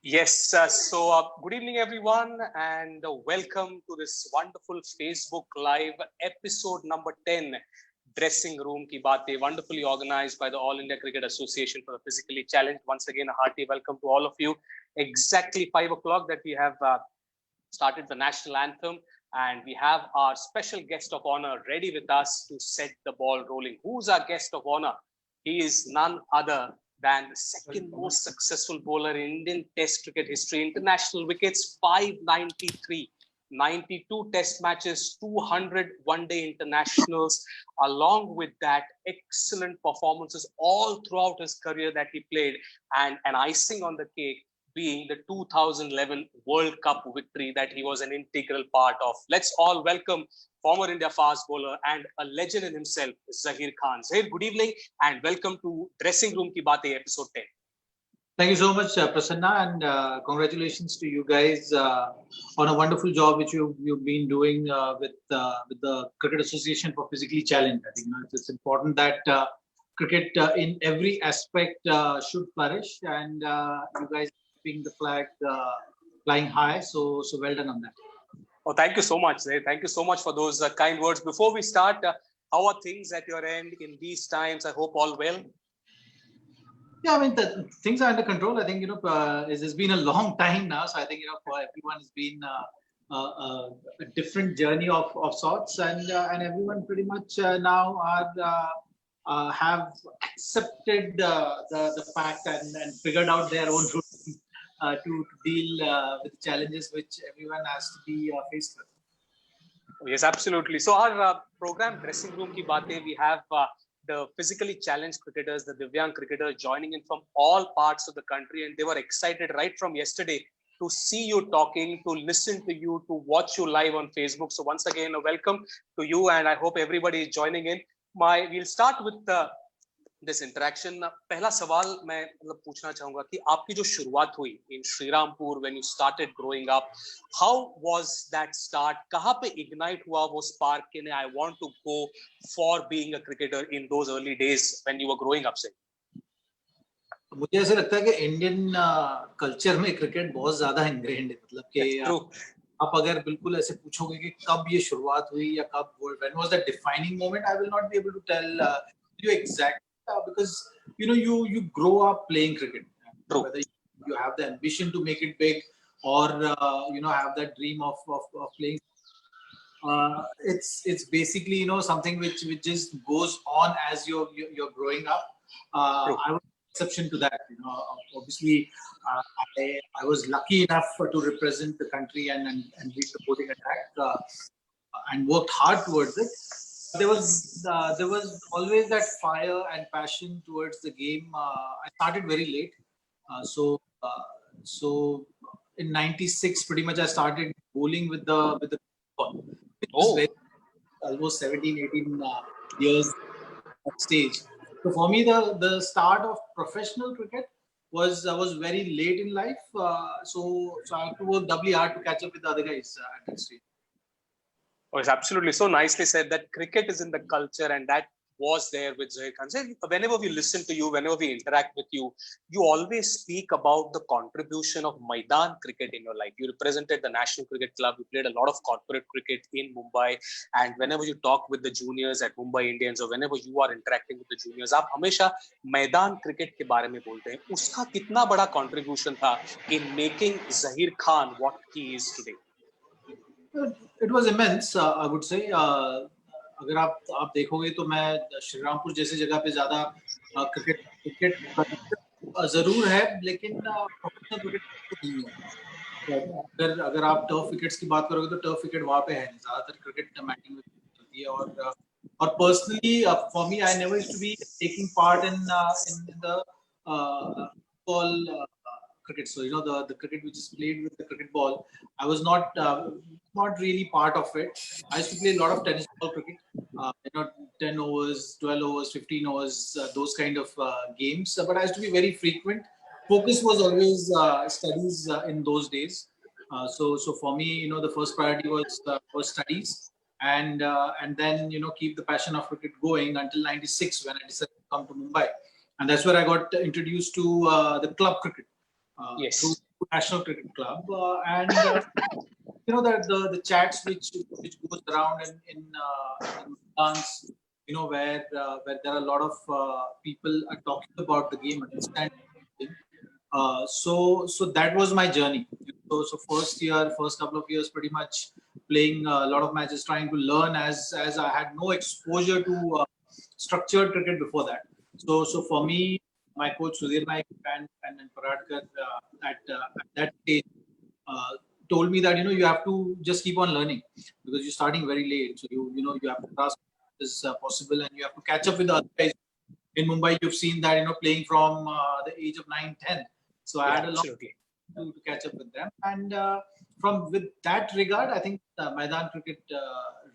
Yes, good evening, everyone, and welcome to this wonderful Facebook Live episode number 10, Dressing Room Ki Baatein, wonderfully organized by the All India Cricket Association for the Physically Challenged. Once again, a hearty welcome to all of you. Exactly 5 o'clock that we have started the national anthem, and we have our special guest of honor ready with us to set the ball rolling. Who's our guest of honor? He is none other than the second most successful bowler in Indian Test cricket history. International wickets, 593, 92 Test matches, 200 one-day internationals. Along with that, excellent performances all throughout his career that he played, and an icing on the cake being the 2011 World Cup victory that he was an integral part of. Let's all welcome former India fast bowler and a legend in himself, Zaheer Khan. Zaheer, good evening and welcome to Dressing Room Ki Baatein, episode 10. Thank you so much, Prasanna, and congratulations to you guys on a wonderful job which you've been doing with the Cricket Association for Physically Challenged. I think it's important that cricket in every aspect should flourish, and you guys keeping the flag flying high. So well done on that. Oh, thank you so much, Zaheer. Thank you so much for those kind words. Before we start, how are things at your end in these times? I hope all well. Yeah, I mean, things are under control. I think, it's been a long time now. So I think, for everyone, it's been a different journey of sorts. And everyone pretty much now have accepted the fact and figured out their own routine to deal with challenges which everyone has to be faced with. Yes, absolutely. So our program, Dressing Room Ki Baatein, we have the physically challenged cricketers, the Divyang cricketers joining in from all parts of the country, and they were excited right from yesterday to see you talking, to listen to you, to watch you live on Facebook. So once again, a welcome to you, and I hope everybody is joining in. We'll start with this interaction. पहला सवाल मैं मतलब पूछना चाहूंगा कि आपकी जो शुरुआत हुई in Srirampoor when you started growing up, how was that start? कहाँ पे ignite हुआ वो spark कि नहीं, I want to go for being a cricketer in those early days when you were growing up, say? मुझे ऐसा लगता है कि इंडियन कल्चर में क्रिकेट बहुत ज्यादा इंग्रेन्ड है, मतलब कि आप अगर बिल्कुल ऐसे पूछोगे कि कब ये शुरुआत हुई या कब when was that defining moment, I will not be able to tell you exactly. Because you grow up playing cricket. Whether you have the ambition to make it big or have that dream of playing, it's basically something which just goes on as you're growing up. I was an exception to that. Obviously, I was lucky enough to represent the country and lead the bowling attack and worked hard towards it. There was always that fire and passion towards the game. I started very late, so in '96, pretty much I started bowling with the ball. It was almost 17, 18 years at stage. So for me, the start of professional cricket was very late in life. So I had to work doubly hard to catch up with the other guys at that stage. Oh, it's absolutely so nicely said that cricket is in the culture, and that was there with Zaheer Khan. So whenever we listen to you, whenever we interact with you, you always speak about the contribution of Maidan cricket in your life. You represented the National Cricket Club. You played a lot of corporate cricket in Mumbai. And whenever you talk with the juniors at Mumbai Indians or whenever you are interacting with the juniors, आप हमेशा मैदान cricket के बारे में बोलते हैं. उसका कितना बड़ा contribution था in making Zaheer Khan what he is today? It was immense, I would say. अगर आप देखोगे तो मैं श्रीरामपुर जैसे जगह पे ज्यादा क्रिकेट जरूर है, लेकिन प्रोफेशनल क्रिकेट नहीं है. अगर आप टर्फ विकेट्स की बात करोगे तो टर्फ विकेट वहाँ पे है, ज्यादातर क्रिकेट मैटिंग में चलती है. और personally for me, I never used to be taking part in the ball cricket. So the cricket which is played with the cricket ball, I was not really part of it. I used to play a lot of tennis ball cricket, 10 overs, 12 overs, 15 overs, those kind of games. But I used to be very frequent. Focus was always studies in those days. So for me, the first priority was studies, and then keep the passion of cricket going until '96 when I decided to come to Mumbai. and that's where I got introduced to the club cricket through National Cricket Club, and the chats which goes around in dance, where there are a lot of people are talking about the game, understanding the game. So that was my journey. So first couple of years, pretty much playing a lot of matches, trying to learn as I had no exposure to structured cricket before that. So for me, my coach Zaheer Khan and Paradkar at that stage told me that you have to just keep on learning, because you're starting very late. So you have to grasp this possible, and you have to catch up with the other guys. In Mumbai, you've seen that playing from the age of 9, 10. So I had a lot to catch up with them, and with that regard, I think Maidan cricket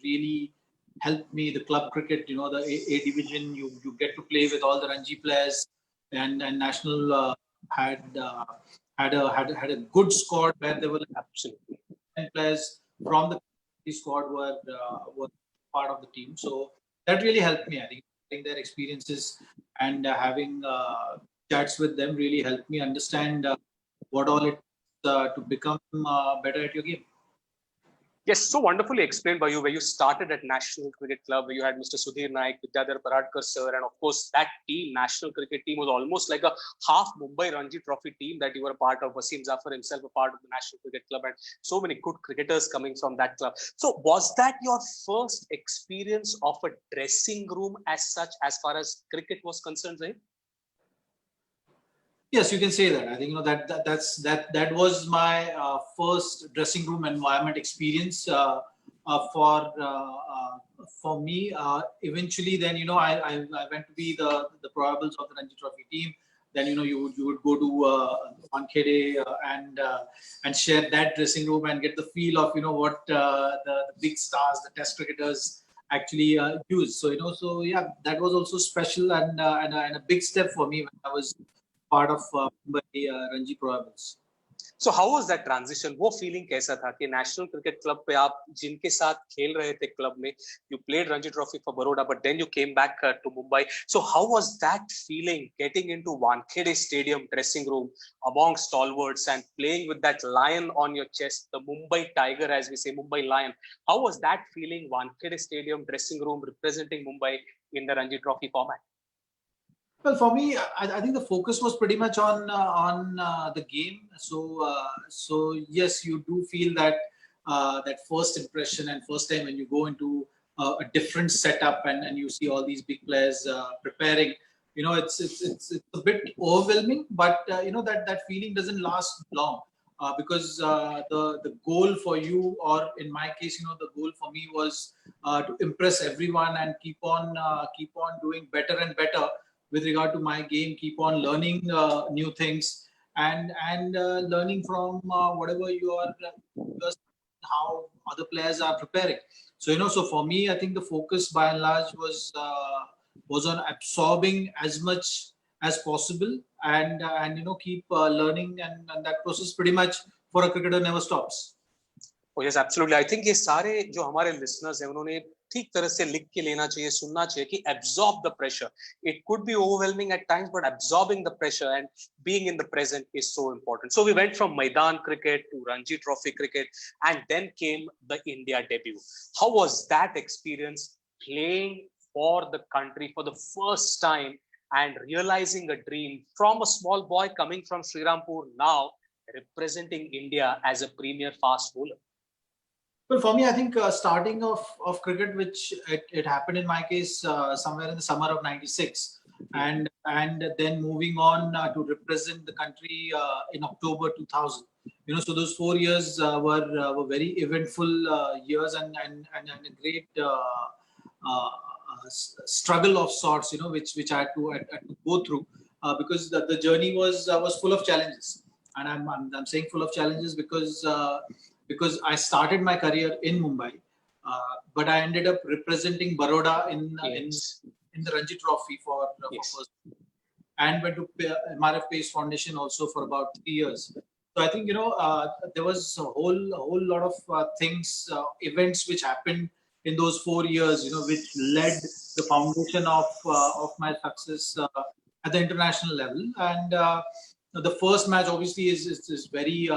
really helped me. The club cricket, the A division, you get to play with all the Ranji players, and national had a good squad where there were absolutely 10 players from the squad were part of the team. So that really helped me. I think having their experiences and having chats with them really helped me understand what all it to become better at your game. Yes, so wonderfully explained by you, where you started at National Cricket Club, where you had Mr. Sudhir Naik, Vidyadhar Paradkar sir, and of course that team, National Cricket team, was almost like a half Mumbai Ranji Trophy team that you were a part of. Wasim Zafar himself a part of the National Cricket Club, and so many good cricketers coming from that club. So was that your first experience of a dressing room as such, as far as cricket was concerned, Zaheer? Yes, you can say that. I think that was my first dressing room environment experience for me. Eventually, then I went to be the probables of the Ranji Trophy team. Then you would go to Wankhede and share that dressing room and get the feel of what the big stars, the Test cricketers actually use. So yeah, that was also special and a big step for me when I was part of Mumbai Ranji Probables. So how was that transition? वो feeling कैसा था कि National Cricket Club पे आप जिनके साथ खेल रहे थे club में, you played Ranji Trophy for Baroda, but then you came back to Mumbai. So how was that feeling, getting into Wankhede Stadium dressing room among stalwarts and playing with that lion on your chest, the Mumbai Tiger, as we say, Mumbai Lion? How was that feeling, Wankhede Stadium dressing room representing Mumbai in the Ranji Trophy format? Well, for me, I think the focus was pretty much on the game. So yes, you do feel that that first impression and first time when you go into a different setup and you see all these big players preparing. It's a bit overwhelming, but that feeling doesn't last long because the goal for you, or in my case, the goal for me was to impress everyone and keep on doing better and better with regard to my game, keep on learning new things and learning from whatever you are, how other players are preparing. So, so for me, I think the focus by and large was on absorbing as much as possible and keep learning, and that process pretty much for a cricketer never stops. Oh yes, absolutely. I think ये सारे जो हमारे listeners हैं, उन्होंने ठीक तरह से लिख के लेना चाहिए, सुनना चाहिए कि absorb the pressure. It could be overwhelming at times, but absorbing the pressure and being in the present is so important. So we went from Maidan cricket to Ranji Trophy cricket, and then came the India debut. How was that experience, playing for the country for the first time and realizing a dream from a small boy coming from Srirampur, now representing India as a premier fast bowler? Well, for me, I think starting of cricket, which it happened in my case somewhere in the summer of '96, and then moving on to represent the country in October 2000. So those 4 years were very eventful years and a great struggle of sorts, which I had to go through because the journey was full of challenges, and I'm saying full of challenges because I started my career in Mumbai, but I ended up representing Baroda in the Ranji Trophy for first, and went to MRF Pace Foundation also for about 3 years. So I think there was a whole lot of things, events which happened in those 4 years, which led the foundation of my success at the international level. And the first match obviously is very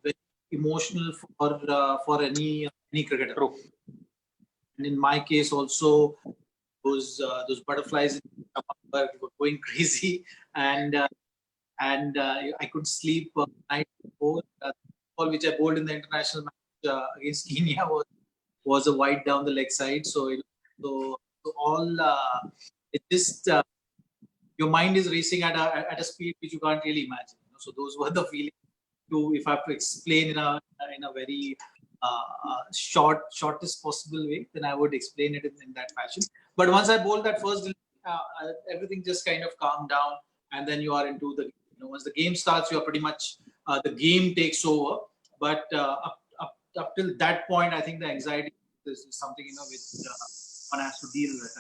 very emotional for any cricketer. True. And in my case also, those butterflies in the stomach were going crazy, and I couldn't sleep night before. The ball which I bowled in the international match against Kenya was a wide down the leg side. So so all it just your mind is racing at a speed which you can't really imagine. So those were the feelings. If I have to explain in a very shortest possible way, then I would explain it in that fashion. But once I bowled that first, everything just kind of calmed down, and then you are into the, once the game starts, you are pretty much the game takes over. But up till that point, I think the anxiety is something which one has to deal with,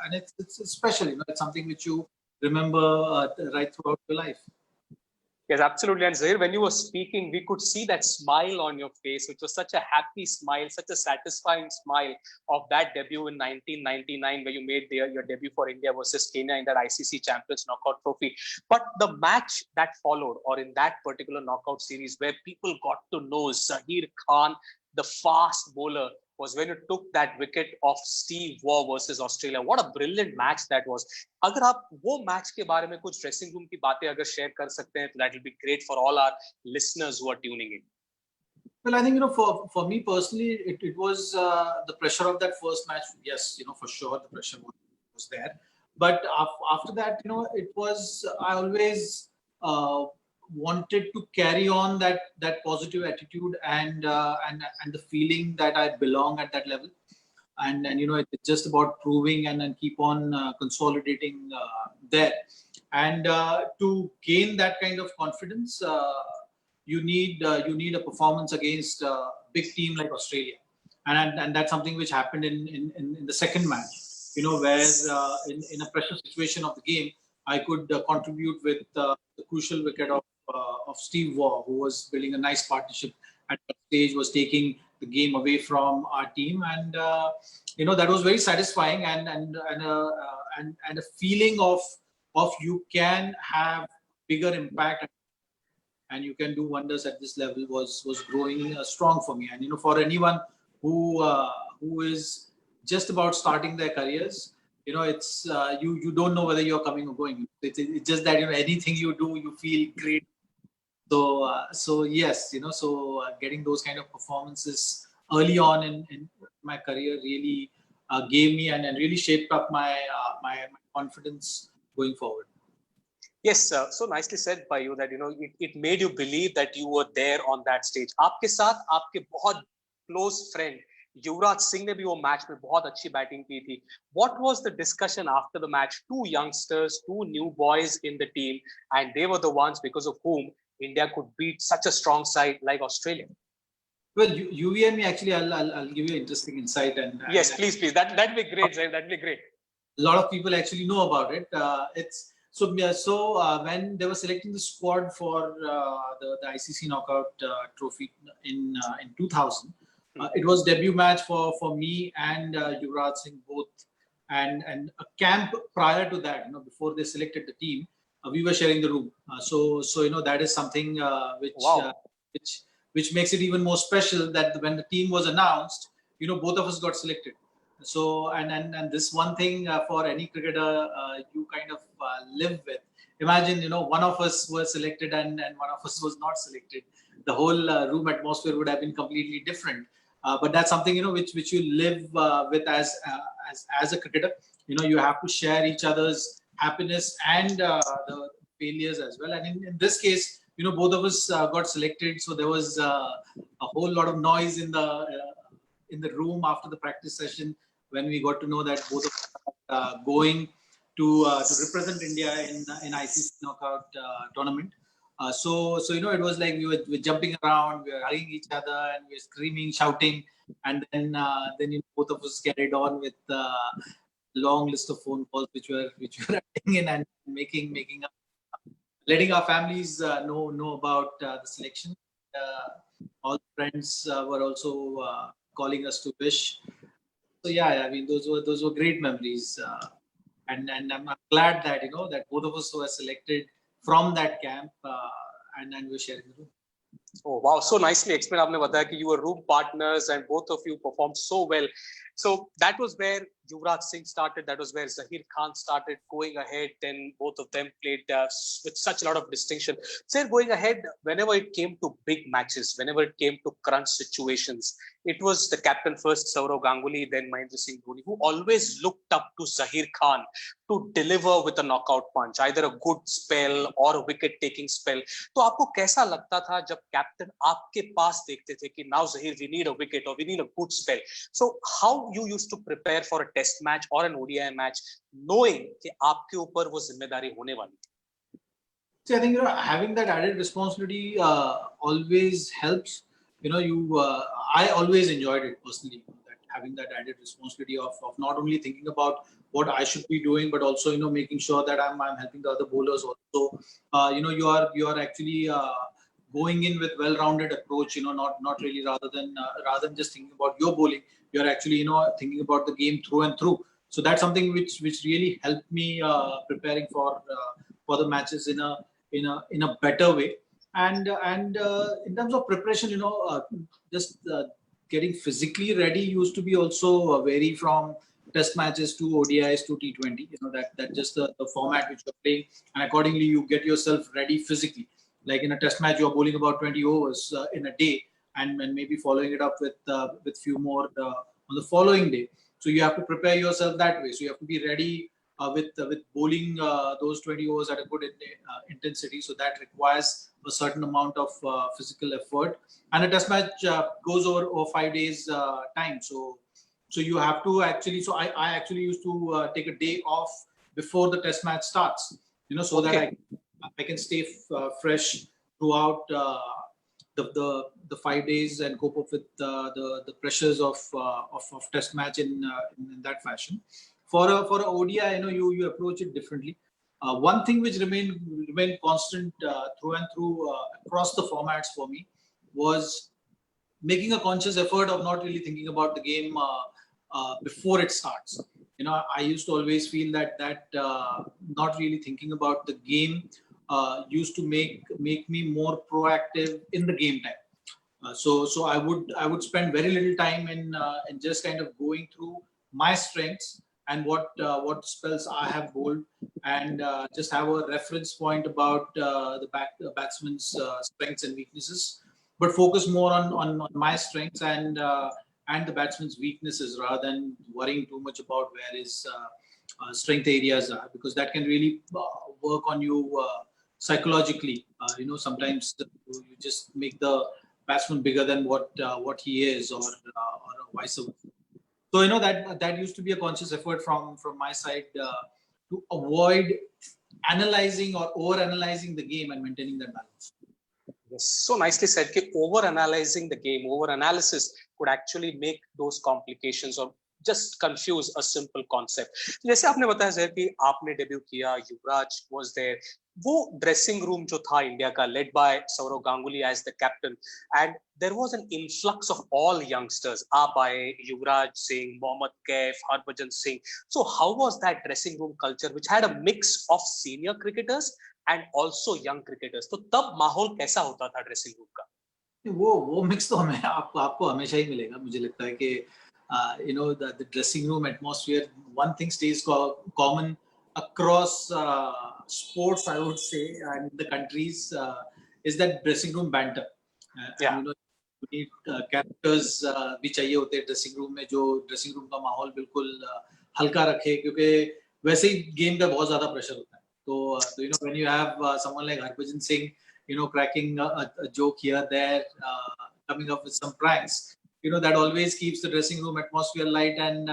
and it's special. It's something which you remember right throughout your life. Yes, absolutely. And Zaheer, when you were speaking, we could see that smile on your face, which was such a happy smile, such a satisfying smile of that debut in 1999, where you made your debut for India versus Kenya in that ICC Champions Knockout Trophy. But the match that followed, or in that particular knockout series, where people got to know Zaheer Khan, the fast bowler, was when you took that wicket of Steve Waugh versus Australia. What a brilliant match that was. अगर आप वो match के बारे में कुछ dressing room की बातें अगर शेयर कर सकते हैं, तो that will be great for all our listeners who are tuning in. Well, I think for me personally, it was the pressure of that first match. Yes, for sure the pressure was there. But after that, it was, I always wanted to carry on that positive attitude and the feeling that I belong at that level, and it's just about proving and keep on consolidating there, and to gain that kind of confidence, you need a performance against a big team like Australia, and that's something which happened in the second match, where in a pressure situation of the game, I could contribute with the crucial wicket of Steve Waugh, who was building a nice partnership at that stage, was taking the game away from our team, and that was very satisfying, and a feeling of you can have bigger impact and you can do wonders at this level was growing strong for me. And for anyone who is just about starting their careers, it's you don't know whether you're coming or going. It's just that anything you do, you feel great. So yes, getting those kind of performances early on in my career really gave me and really shaped up my confidence going forward. Yes, so nicely said by you that it made you believe that you were there on that stage. आपके साथ आपके बहुत close friend Yuvraj Singh ने भी वो match में बहुत अच्छी बैटिंग की थी. What was the discussion after the match? Two youngsters, two new boys in the team, and they were the ones because of whom India could beat such a strong side like Australia. Well, you and me, actually, I'll give you interesting insight. Yes, please. That'd be great, Zaheer. That'd be great. A lot of people actually know about it. When they were selecting the squad for the ICC Knockout Trophy in 2000, it was debut match for me and Yuvraj Singh both, and a camp prior to that, before they selected the team, we were sharing the room. So that is something which makes it even more special, that when the team was announced, both of us got selected. So and this one thing for any cricketer you kind of live with. Imagine one of us was selected and one of us was not selected. The whole room atmosphere would have been completely different. But that's something which you live with as a cricketer. You have to share each other's happiness and the failures as well. And in this case, both of us got selected. So there was a whole lot of noise in the room after the practice session when we got to know that both of us are going to represent India in ICC knockout tournament. So it was like we were jumping around, we were hugging each other, and we were screaming, shouting, and then both of us carried on with long list of phone calls which were writing in and making up, letting our families know about the selection. All friends were also calling us to wish. So yeah, I mean those were great memories. and I'm glad that that both of us were selected from that camp, and we're sharing the room. Oh wow, so nicely explained. आपने बताया कि you were room partners and both of you performed so well. So that was where Yuvraj Singh started. That was where Zaheer Khan started going ahead. Then both of them played with such a lot of distinction. So going ahead, whenever it came to big matches, whenever it came to crunch situations, it was the captain first, Sourav Ganguly, then Mahendra Singh Dhoni, who always looked up to Zaheer Khan to deliver with a knockout punch, either a good spell or a wicket-taking spell. तो आपको कैसा लगता था जब captain आपके पास देखते थे कि now Zaheer, we need a wicket or we need a good spell? So how you used to prepare for a test match or an ODI match, knowing कि आपके ऊपर वो जिम्मेदारी होने वाली? See, I think having that added responsibility always helps. I always enjoyed it personally. That having that added responsibility of not only thinking about what I should be doing, but also making sure that I'm helping the other bowlers also. You are actually going in with well-rounded approach. Not really rather than just thinking about your bowling. You're actually thinking about the game through and through. So that's something which really helped me preparing for the matches in a better way. And in terms of preparation, just getting physically ready used to be also vary from test matches to ODIs to T20. That just the format which you're playing, and accordingly you get yourself ready physically. Like in a test match, you're bowling about 20 overs in a day, and maybe following it up with few more on the following day. So you have to prepare yourself that way. So you have to be ready with bowling those 20 overs at a good intensity. So that requires a certain amount of physical effort. And a test match goes over 5 days time. So you have to actually. So I actually used to take a day off before the test match starts. So that I can stay fresh throughout the 5 days and cope up with the pressures of test match in that fashion. For a ODI, you approach it differently. One thing which remained constant through and through across the formats for me was making a conscious effort of not really thinking about the game before it starts. I used to always feel that not really thinking about the game used to make me more proactive in the game time. So I would spend very little time in just kind of going through my strengths and what spells I have bowled, and just have a reference point about the batsman's strengths and weaknesses, but focus more on my strengths and the batsman's weaknesses rather than worrying too much about where his strength areas are, because that can really work on you psychologically. Sometimes you just make the batsman bigger than what he is, or vice versa. So that used to be a conscious effort from my side to avoid analyzing or over-analyzing the game and maintaining that balance. Yes, so nicely said. कि over-analyzing the game, over-analysis could actually make those complications or just confuse a simple concept. जैसे आपने बताया ज़हर कि आपने debut किया, युवराज was there. वो dressing room जो था इंडिया का, led by Sourav Ganguly as the captain, and there was an influx of all youngsters. आप आए, Yuvraj Singh, Mohammad Kaif, Harbhajan Singh. So how was that dressing room culture, which had a mix of senior cricketers and also young cricketers? तो तब माहौल कैसा होता था dressing room का? वो मिक्स तो आपको हमेशा ही मिलेगा. मुझे लगता है कि the dressing room atmosphere, one thing stays common across sports, I would say, and the countries, is that dressing room banter. And, you need characters भी चाहिए होते हैं dressing room में, जो dressing room का माहौल बिल्कुल हल्का रखे, क्योंकि वैसे ही गेम का बहुत ज़्यादा प्रेशर होता है. तो when you have someone like Harbhajan Singh, cracking a joke here, there, coming up with some pranks, that always keeps the dressing room atmosphere light, and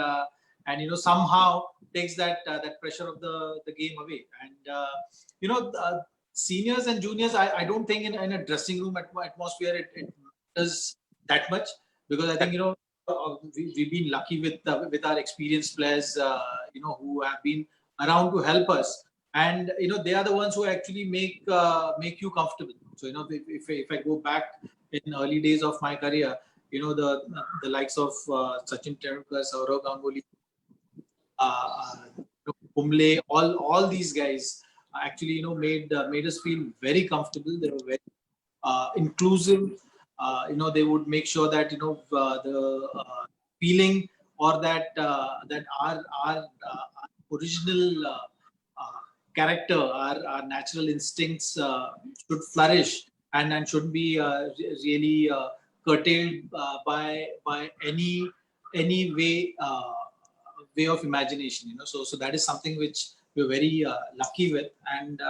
somehow takes that pressure of the game away. And seniors and juniors, I don't think in a dressing room atmosphere it does that much, because I think we've been lucky with our experienced players who have been around to help us, and they are the ones who actually make you comfortable. So if I go back in early days of my career, the likes of Sachin Tendulkar, Sourav Ganguly, Kumble, all these guys actually made us feel very comfortable. They were very inclusive. They would make sure that the feeling, or that our original character, our natural instincts should flourish, and shouldn't be really curtailed by any way of imagination. So that is something which we're very lucky with, and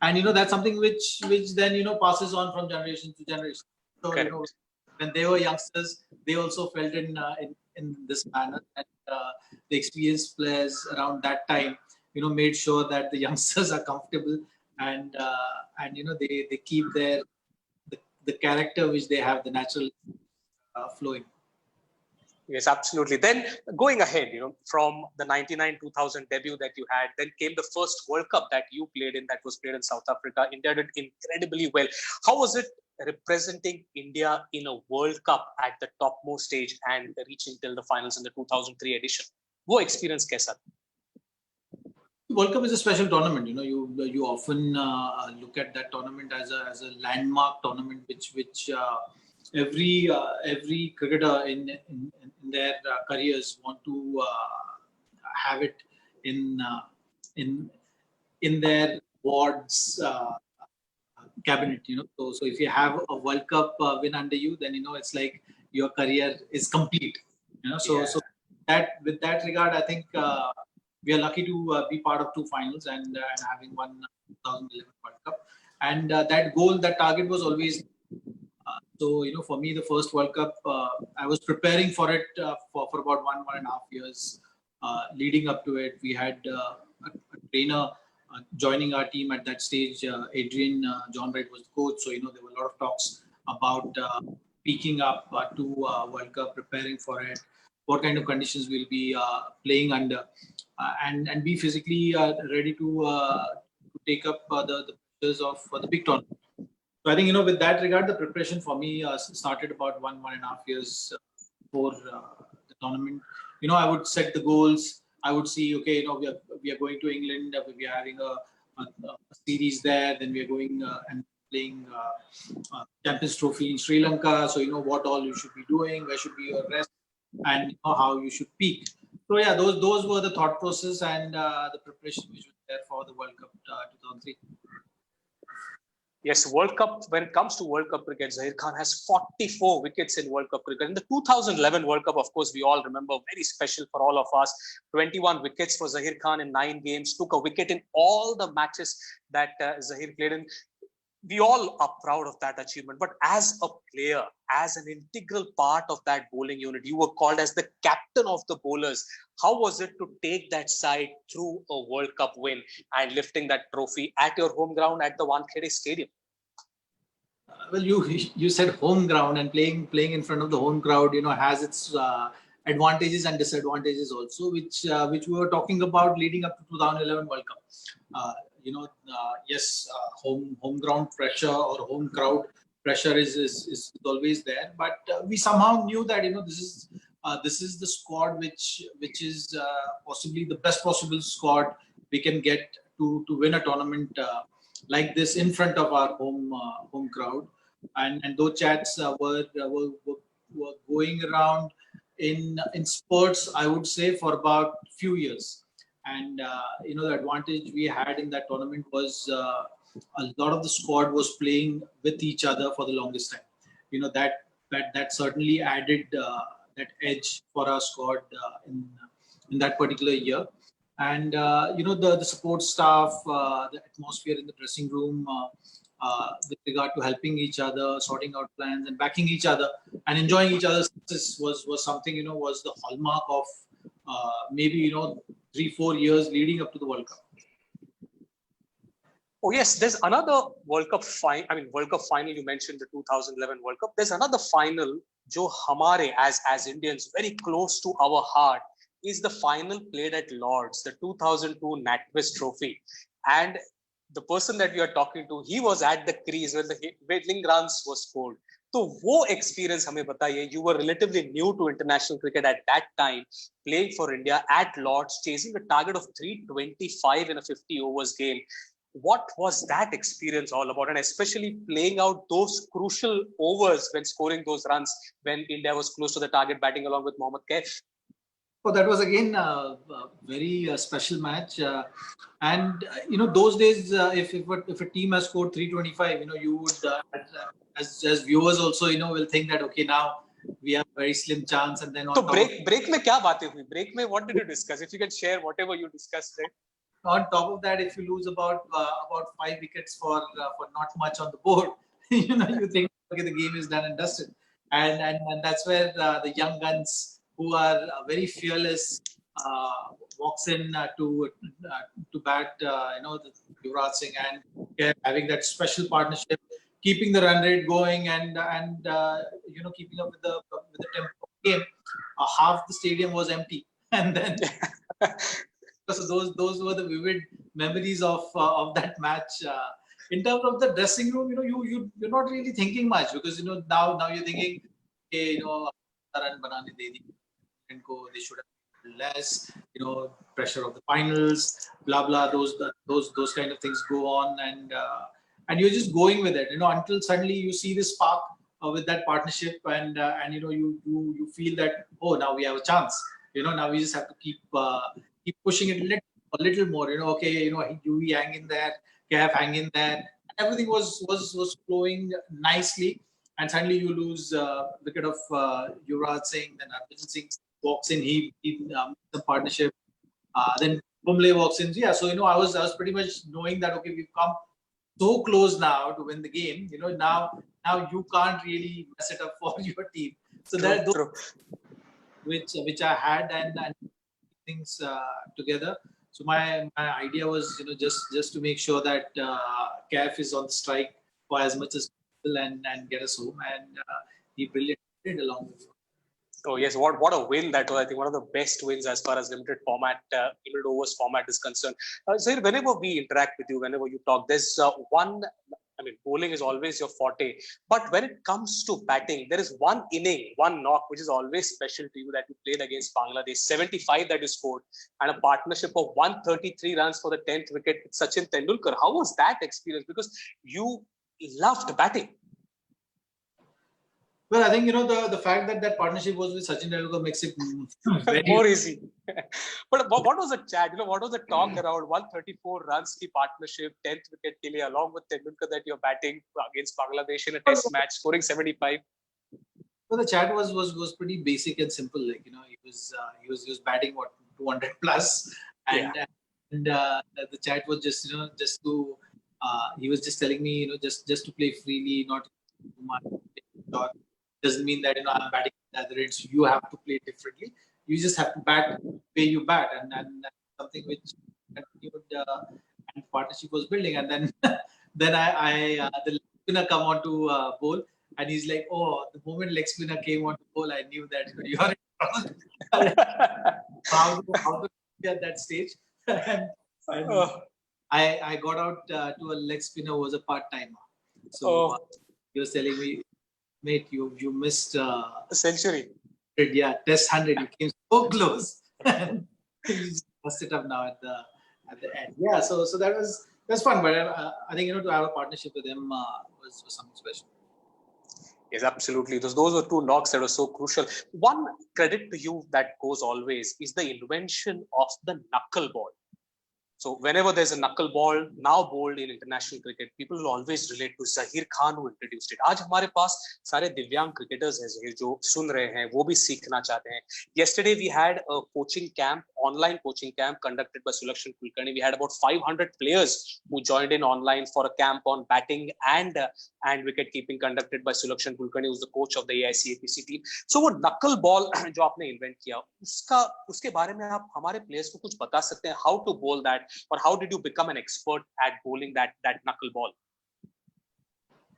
that's something which then passes on from generation to generation. So Correct. when they were youngsters, they also felt in this manner, and the experienced players around that time made sure that the youngsters are comfortable, and they keep the character which they have, the natural flowing. Yes, absolutely. Then going ahead, from the 99-2000 debut that you had, then came the first World Cup that you played in, that was played in South Africa. India did incredibly well. How was it representing India in a World Cup at the topmost stage and reaching till the finals in the 2003 edition? What experience kaisa tha? World Cup is a special tournament. You often look at that tournament as a landmark tournament, which every cricketer in their careers want to have it in their wards cabinet. So if you have a World Cup win under you, then it's like your career is complete. So that, with that regard, I think we are lucky to be part of two finals and having won 2011 World Cup. And that goal, that target was always. So for me, the first World Cup, I was preparing for it for about 1.5 years. Leading up to it, we had a trainer joining our team at that stage. Adrian John Wright was the coach. So there were a lot of talks about peaking up to World Cup, preparing for it, what kind of conditions we'll be playing under, and be physically ready to take up the pressures of the big tournament. So I think with that regard, the preparation for me started about 1.5 years before the tournament. I would set the goals. I would see, okay, we are going to England. We are having a series there. Then we are going and playing Champions Trophy in Sri Lanka. So what all you should be doing, where should be your rest, and how you should peak. So yeah, those were the thought process and the preparation which was there for the World Cup 2003. Yes, World Cup, when it comes to World Cup cricket, Zaheer Khan has 44 wickets in World Cup cricket. In the 2011 World Cup, of course, we all remember, very special for all of us. 21 wickets for Zaheer Khan in 9 games, took a wicket in all the matches that Zaheer played in. We all are proud of that achievement. But as a player, as an integral part of that bowling unit, you were called as the captain of the bowlers. How was it to take that side through a World Cup win and lifting that trophy at your home ground at the Wankhede Stadium? Well, you said home ground, and playing in front of the home crowd, has its advantages and disadvantages also, which we were talking about leading up to 2011 World Cup. Yes, home ground pressure or home crowd pressure is always there, but we somehow knew that this is the squad which is possibly the best possible squad we can get to win a tournament like this in front of our home crowd, and those chats were going around in spurts, I would say, for about few years. And the advantage we had in that tournament was a lot of the squad was playing with each other for the longest time. That certainly added that edge for our squad in that particular year. And the support staff, the atmosphere in the dressing room, with regard to helping each other, sorting out plans, and backing each other, and enjoying each other's success was something was the hallmark of maybe 3-4 years leading up to the World Cup. Oh yes, there's another World Cup World Cup final. You mentioned the 2011 World Cup. There's another final, jo hamare as Indians very close to our heart, is the final played at Lords, the 2002 NatWest Trophy. And the person that we are talking to, he was at the crease when the winning runs were scored. तो वो experience हमें बताइए. You were relatively new to international cricket at that time, playing for India at Lords, chasing a target of 325 in a 50 overs game. What was that experience all about, and especially playing out those crucial overs when scoring those runs when India was close to the target, batting along with Mohammad Kaif? Oh, that was again a very special match, and those days, if a team has scored 325, you would as viewers also will think that okay, now we have a very slim chance, and then on तो break में क्या बातें हुई? Break में what did you discuss? If you can share whatever you discussed there. On top of that, if you lose about 5 wickets for not much on the board, you think okay, the game is done and dusted, and that's where the young guns who are very fearless walks in to bat. The Yuvraj Singh and having that special partnership, keeping the run rate going, and keeping up with the tempo of the game. Half the stadium was empty, and then. So those were the vivid memories of that match. In terms of the dressing room, you're not really thinking much because now you're thinking, okay, run banane de di, and go, they should have less, pressure of the finals, blah blah. Those kind of things go on, and you're just going with it, until suddenly you see this spark with that partnership, and you feel that, oh, now we have a chance. Now we just have to keep pushing it a little more. Okay, Dewey hang in there, Kaif hang in there. Everything was flowing nicely, and suddenly you lose wicket of Yuvraj Singh. Then Harbhajan Singh walks in. He the partnership. Then Kumble walks in. Yeah, so I was pretty much knowing that okay, we've come so close now to win the game. Now you can't really mess it up for your team. So that which I had and things together. So my idea was just to make sure that Kaif is on strike for as much as possible and get us home, and he brilliantly did along with you. Oh yes, what a win that was! I think one of the best wins as far as limited overs format is concerned. So whenever we interact with you, whenever you talk, there's one. I mean, bowling is always your forte, but when it comes to batting, there is one inning, one knock, which is always special to you that you played against Bangladesh. 75 that you scored, and a partnership of 133 runs for the 10th wicket with Sachin Tendulkar. How was that experience? Because you loved batting. Well, I think the fact that partnership was with Sachin Tendulkar makes it very more easy. But what was the chat? What was the talk around 134 runs ki partnership, 10th wicket ke liye, along with Tendulkar that you're batting against Bangladesh in a test match, scoring 75? Well, the chat was pretty basic and simple. Like he was batting 200 plus, and the chat was just to he was just telling me just to play freely, not too much. Doesn't mean that I'm batting at the other end, so you have to play differently. You just have to bat the way you bat, and that's something which continued and partnership was building. And then I the leg spinner come on to bowl, and he's like, oh, the moment leg spinner came on to bowl, I knew that you're in trouble. how to be at that stage. and I got out to a leg spinner who was a part timer, so he was telling me, mate, you missed a century. Yeah, test 100. You came so close. You just messed it up now at the end. Yeah, so that's fun. But I think to have a partnership with him was something special. Yes, absolutely. Those were two knocks that were so crucial. One credit to you that goes always is the invention of the knuckle ball. So whenever there's a knuckle ball now bowled in international cricket, people will always relate to Zaheer Khan who introduced it. आज हमारे पास सारे दिव्यांग cricketers हैं Zaheer जो सुन रहे हैं वो भी सीखना चाहते हैं. Yesterday we had a coaching camp, online coaching camp conducted by Sulakshan Kulkarni. We had about 500 players who joined in online for a camp on batting and wicket keeping conducted by Sulakshan Kulkarni, who's the coach of the AICAPC team. So वो knuckle ball जो आपने invent किया, उसके बारे में आप हमारे players को कुछ बता सकते हैं? How to bowl that? Or how did you become an expert at bowling that knuckle ball?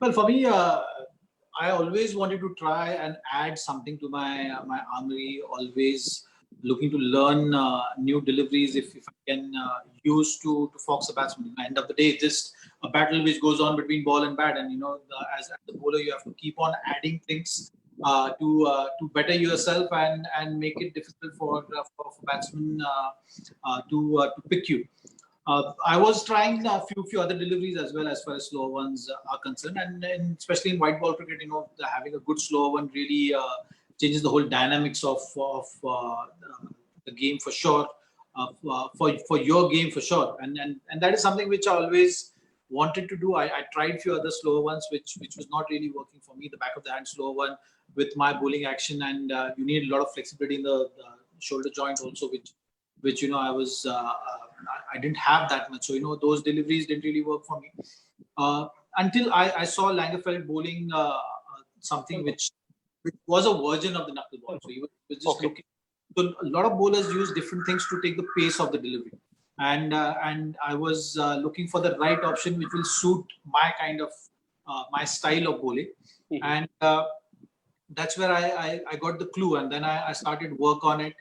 Well, for me, I always wanted to try and add something to my armory. Always looking to learn new deliveries if I can use to fox a batsman. At the end of the day, just a battle which goes on between ball and bat, and as the bowler you have to keep on adding things to better yourself and make it difficult for batsmen to pick you. I was trying a few other deliveries as well as far as slower ones are concerned, and especially in white ball cricket, having a good slower one really changes the whole dynamics of the game for sure, for your game for sure, and that is something which I always wanted to do. I tried few other slower ones which was not really working for me. The back of the hand slower one with my bowling action, and you need a lot of flexibility in the shoulder joint also, which I was I didn't have that much. So those deliveries didn't really work for me until I saw Langerfeld bowling something which was a version of the knuckleball. So he was just looking. So a lot of bowlers use different things to take the pace of the delivery, and I was looking for the right option which will suit my kind of my style of bowling, and that's where I got the clue, and then I started work on it.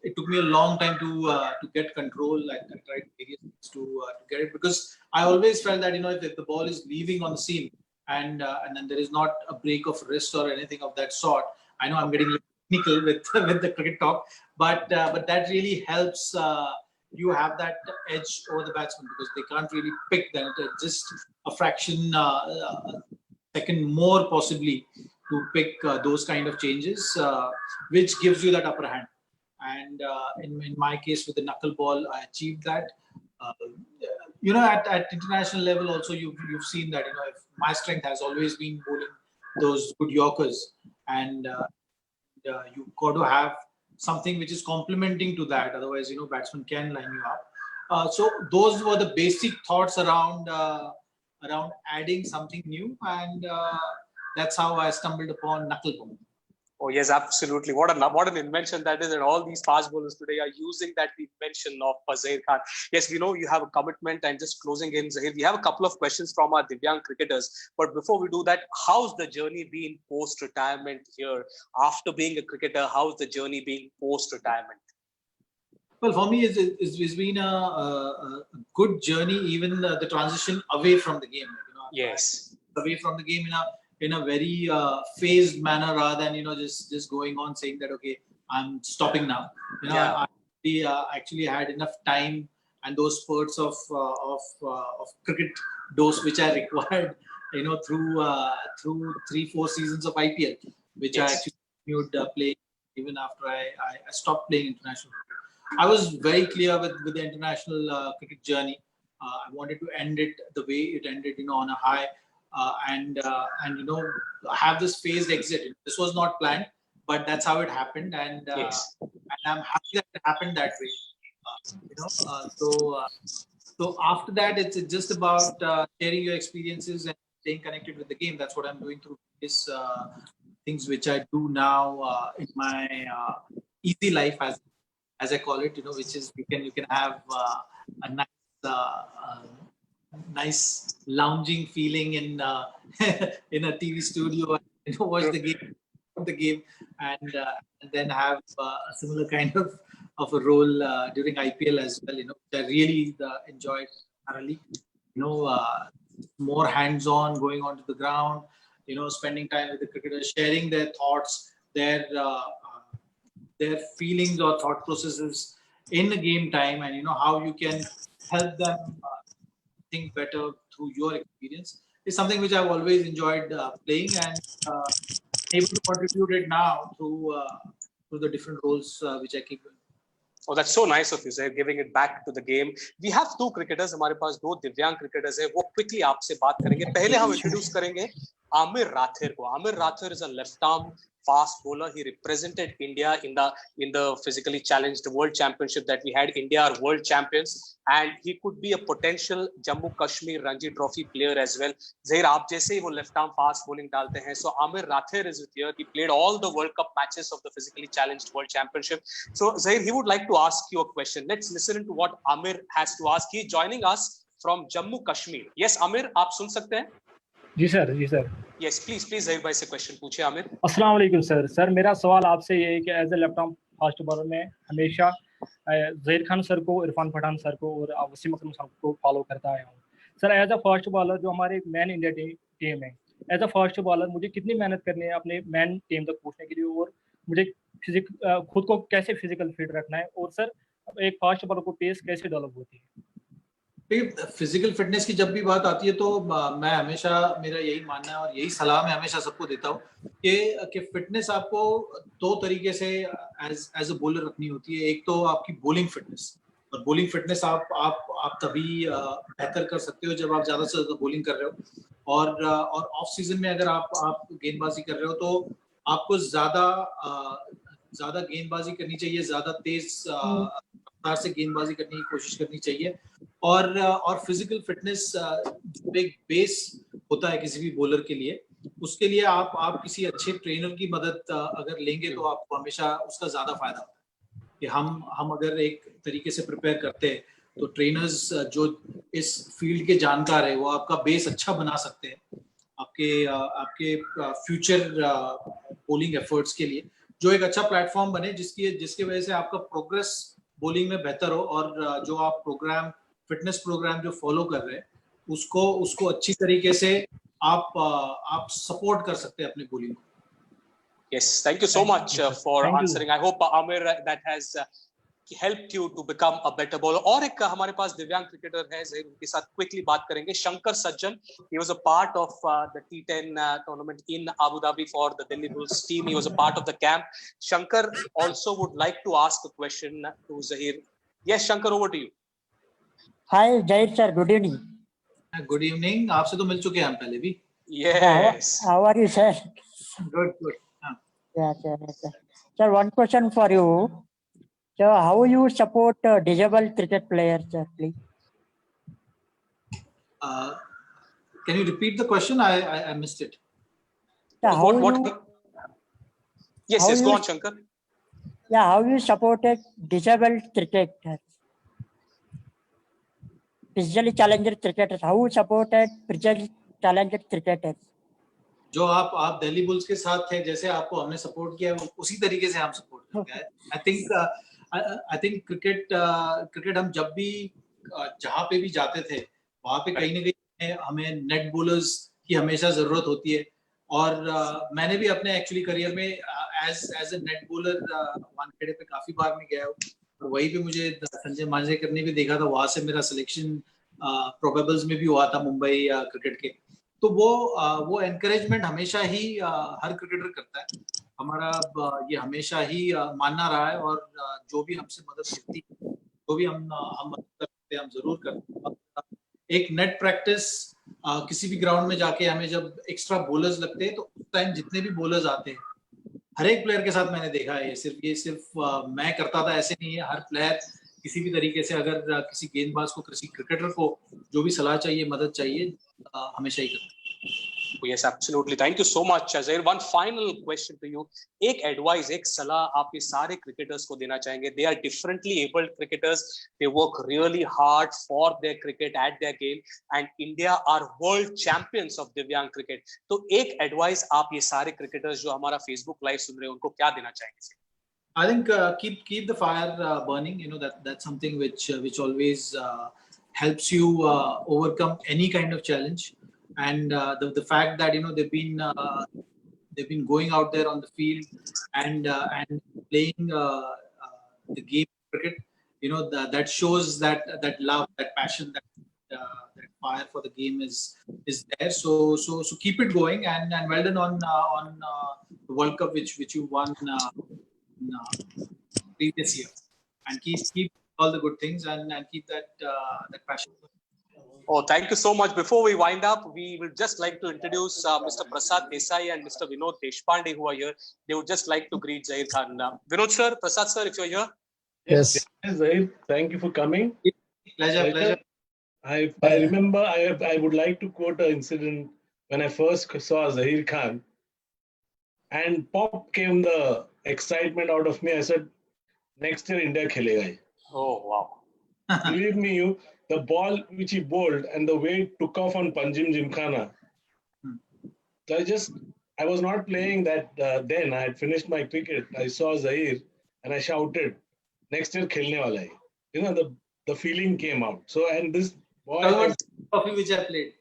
It took me a long time to get control. I tried various things to get it, because I always felt that if the ball is leaving on the seam and then there is not a break of wrist or anything of that sort. I know I'm getting technical with the cricket talk, but that really helps you have that edge over the batsman, because they can't really pick that. Just a fraction second more possibly to pick those kind of changes, which gives you that upper hand. And in my case with the knuckleball, I achieved that. At international level also, you've seen that if my strength has always been bowling those good Yorkers, and you've got to have something which is complementing to that. Otherwise, batsmen can line you up. So those were the basic thoughts around adding something new, and that's how I stumbled upon knuckleball. Oh yes, absolutely. What an invention that is, and all these fast bowlers today are using that invention of Zaheer Khan. Yes, we know you have a commitment, and just closing in, Zaheer, we have a couple of questions from our Divyang cricketers. But before we do that, how's the journey been post-retirement here? After being a cricketer, how's the journey been post-retirement? Well, for me, it's been a good journey, even the transition away from the game. Yes. Away from the game in a very phased manner, rather than just going on saying that okay, I'm stopping now. I actually had enough time and those spurts of cricket dose which I required through 3-4 seasons of IPL, which I actually continued playing even after I stopped playing international cricket. I was very clear with the international cricket journey. I wanted to end it the way it ended, on a high. And have this phased exit. This was not planned, but that's how it happened, and I'm happy that it happened that way. So after that, it's just about sharing your experiences and staying connected with the game. That's what I'm doing through these things which I do now in my easy life, as I call it. Which is you can have a nice lounging feeling in in a TV studio, and watch the game, and then have a similar kind of a role during IPL as well. Which I really enjoyed thoroughly. More hands-on, going onto the ground. Spending time with the cricketers, sharing their thoughts, their feelings or thought processes in the game time, and how you can help them think better through your experience is something which I've always enjoyed playing, and able to contribute it now through the different roles which I keep doing. Oh, that's so nice of you, sir, giving it back to the game. We have two cricketers. हमारे पास दो दिव्यांग cricketers हैं. वो quickly आपसे बात करेंगे. पहले हम introduce करेंगे Amir Rathir को. Amir Rathir is a left-arm fast bowler. He represented India in the physically challenged World Championship that we had. India are world champions, and he could be a potential Jammu Kashmir Ranji Trophy player as well. Zaheer, आप जैसे ही वो left-arm fast bowling डालते हैं. So Amir Rathir is here. He played all the World Cup matches of the physically challenged World Championship. So Zaheer, he would like to ask you a question. Let's listen to what Amir has to ask. He is joining us from Jammu Kashmir. Yes, Amir, आप सुन सकते हैं? जी sir. Yes, please Zaheer भाई से question पूछिए आमिर. अस्सलाम वालेकुम sir. मेरा सवाल आपसे ये है कि as a left arm fast bowler में हमेशा ज़हीर खान सर को, इरफान पठान सर को और वसीम अकरम सर को फॉलो करता आया हूँ. Sir as a first bowler जो हमारे मैन इंडिया टीम है, एज अ फर्स्ट बॉलर मुझे कितनी मेहनत करनी है अपने मैन टीम तक पहुंचने के लिए, और मुझे खुद को कैसे फिजिकल फिट रखना है, और सर एक फास्ट बॉलर को पेस कैसे डेवलप होती है? फिजिकल फिटनेस की जब भी बात आती है तो मैं हमेशा, मेरा यही मानना है और यही सलाह मैं हमेशा सबको देता हूँ कि फिटनेस आपको दो तरीके से एज अ बॉलर रखनी होती है। एक तो आपकी बॉलिंग फिटनेस, और बॉलिंग फिटनेस आप तभी बेहतर कर सकते हो जब आप ज्यादा से ज्यादा बॉलिंग कर रहे हो, और ऑफ सीजन में अगर आप गेंदबाजी कर रहे हो तो आपको ज्यादा गेंदबाजी करनी चाहिए, ज्यादा तेज रफ्तार से गेंदबाजी करने की कोशिश करनी चाहिए। और फिजिकल फिटनेस एक बेस होता है किसी भी बॉलर के लिए, उसके लिए आप किसी अच्छे ट्रेनर की मदद अगर लेंगे तो आपको हमेशा उसका ज्यादा फायदा होता है। कि हम अगर एक तरीके से प्रिपेयर करते हैं तो ट्रेनर्स जो इस फील्ड के जानकार है वो आपका बेस अच्छा बना सकते हैं आपके फ्यूचर बॉलिंग एफर्ट्स के लिए, जो एक अच्छा प्लेटफॉर्म बने जिसकी वजह से आपका प्रोग्रेस बॉलिंग में बेहतर हो, और जो आप फिटनेस प्रोग्राम जो फॉलो कर रहे हैं उसको अच्छी तरीके से आप सपोर्ट कर सकते हैं अपनी बॉलिंग को। Yes, thank you so much for answering. I hope Amir that has helped you to become a better bowler. और एक हमारे पास दिव्यांग क्रिकेटर है, जहीर, उनके साथ क्विकली बात करेंगे। शंकर सज्जन, he was a part of the T10 tournament in Abu Dhabi for the Delhi Bulls team. He was a part of the camp. Shankar also would like to ask a question to Zaheer. Yes, Shankar, over to you. Hi, Zaheer sir. Good evening. Good evening. आपसे तो मिल चुके हैं हम पहले भी। Yes. How are you, sir? Good. Yeah, sir. Yes, sir. Sir, one question for you. So, how you support disabled cricket players, sir, please? Can you repeat the question? I missed it. Yeah, Yes, go on, Shankar. Yeah, how you supported disabled cricketers? Physically challenged cricketers. How you supported physically challenged cricketers? जो आप Delhi bulls के साथ थे, जैसे आपको हमने support किया उसी तरीके से हम सपोर्ट करते हैं। आई थिंक क्रिकेट हम जब भी जहाँ पे भी जाते थे वहाँ पे कहीं ना कहीं हमें नेट बॉलर्स की हमेशा जरूरत होती है, और मैंने भी अपने एक्चुअली करियर में as a net bowler Wankhede पे काफी बार मैं गया हूँ, और वहीं पे मुझे संजय मांजरेकर ने भी देखा था, वहां से मेरा सिलेक्शन प्रोबेबल्स में भी हुआ था मुंबई क्रिकेट के। तो वो एनकरेजमेंट हमेशा ही हर क्रिकेटर करता है। हमारा ये हमेशा ही मानना रहा है, और जो भी हमसे मदद मिलती है, जो भी हम मदद कर सकते हैं हम जरूर करते हैं। एक नेट प्रैक्टिस किसी भी ग्राउंड में जाके हमें जब एक्स्ट्रा बॉलर्स लगते हैं तो उस टाइम जितने भी बॉलर्स आते हैं, हर एक प्लेयर के साथ मैंने देखा है, ये सिर्फ मैं करता था ऐसे नहीं है। हर प्लेयर किसी भी तरीके से अगर किसी गेंदबाज को, किसी क्रिकेटर को जो भी सलाह चाहिए, मदद चाहिए, हमेशा ही करता है। Yes, absolutely. Thank you so much, Zaheer. One final question to you. एक एडवाइस, एक सलाह आप ये सारे क्रिकेटर्स को देना चाहेंगे? They are differently abled cricketers. They work really hard for their cricket at their game, and India are world champions of Divyang cricket. तो एक एडवाइस आप ये सारे क्रिकेटर्स जो हमारा फेसबुक लाइव सुन रहे हैं उनको क्या देना चाहेंगे? I think keep the fire burning. You know that's something which always helps you overcome any kind of challenge. And the fact that they've been going out there on the field and playing the game of cricket, that shows that love, that passion, that fire for the game is there. So keep it going, and well done on the World Cup which you won previous year, and keep all the good things and keep that passion. Oh, thank you so much. Before we wind up, we would just like to introduce Mr. Prasad Desai and Mr. Vinod Deshpande, who are here. They would just like to greet Zaheer Khan. Vinod sir, Prasad sir, if you're here. Yes, Zaheer, thank you for coming. Pleasure. I remember I would like to quote an incident when I first saw Zaheer Khan, and pop came the excitement out of me. I said, next year India khelega. Oh, wow. Believe me, the ball which he bowled and the way it took off on Panjim Gymkhana. So I was not playing that then. I had finished my cricket. I saw Zaheer and I shouted, next year khelne wala hai. The feeling came out. So, and this boy trophy which I played.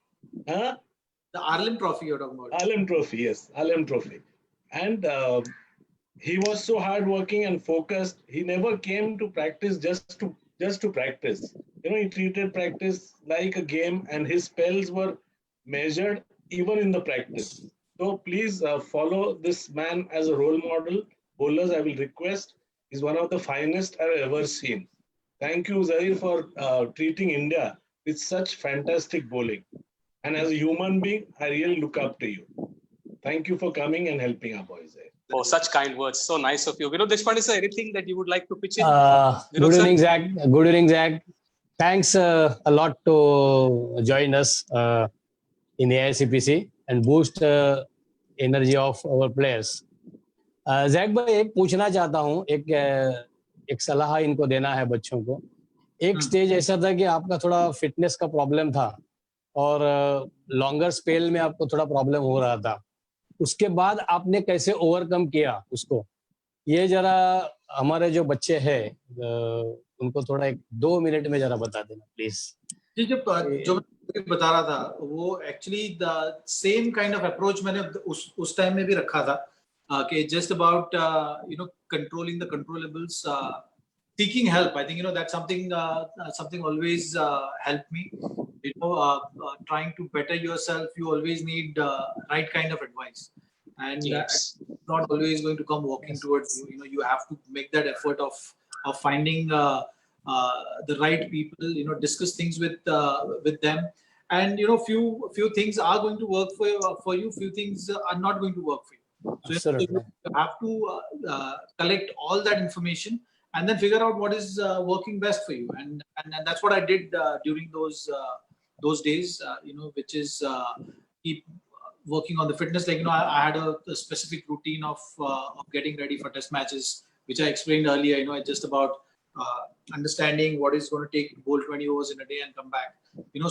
Huh? The Arlen Trophy you're talking about. Alem Trophy, yes, Alem Trophy. And he was so hardworking and focused. He never came to practice just to practice. He treated practice like a game, and his spells were measured even in the practice. So please follow this man as a role model. Bowlers, I will request. He's one of the finest I've ever seen. Thank you, Zaheer, for treating India with such fantastic bowling. And as a human being, I really look up to you. Thank you for coming and helping our boys. Oh, such kind words. So nice of you. Vinod Deshpande sir, anything that you would like to pitch in? Good evening, Zach. Good evening, Zach. Thanks a lot to join us in the AICPC and boost energy of our players. Zak भाई एक पूछना चाहता हूँ, एक सलाह इनको देना है बच्चों को. एक स्टेज ऐसा था कि आपका थोड़ा फिटनेस का प्रॉब्लम था और लॉन्गर स्पेल में आपको थोड़ा प्रॉब्लम हो रहा था. उसके बाद आपने कैसे ओवरकम किया उसको, ये जरा हमारे जो बच्चे हैं उनको थोड़ा 1-2 मिनट में जरा बता देना प्लीज. जी, जो मैं बता रहा था वो actually the same kind of approach मैंने उस टाइम में भी रखा था कि just about controlling the controllables, seeking help. I think that's something always helped me. Trying to better yourself, you always need right kind of advice, and Yes. it's not always going to come walking towards you. You have to make that effort of finding the right people. Discuss things with them, and few things are going to work for you. Few things are not going to work for you. So Absolutely. you have to collect all that information and then figure out what is working best for you, and that's what I did during those days. Which is keep working on the fitness. Like I had a specific routine of getting ready for test matches, which I explained earlier. It's just about understanding what is going to take to bowl 20 overs in a day and come back.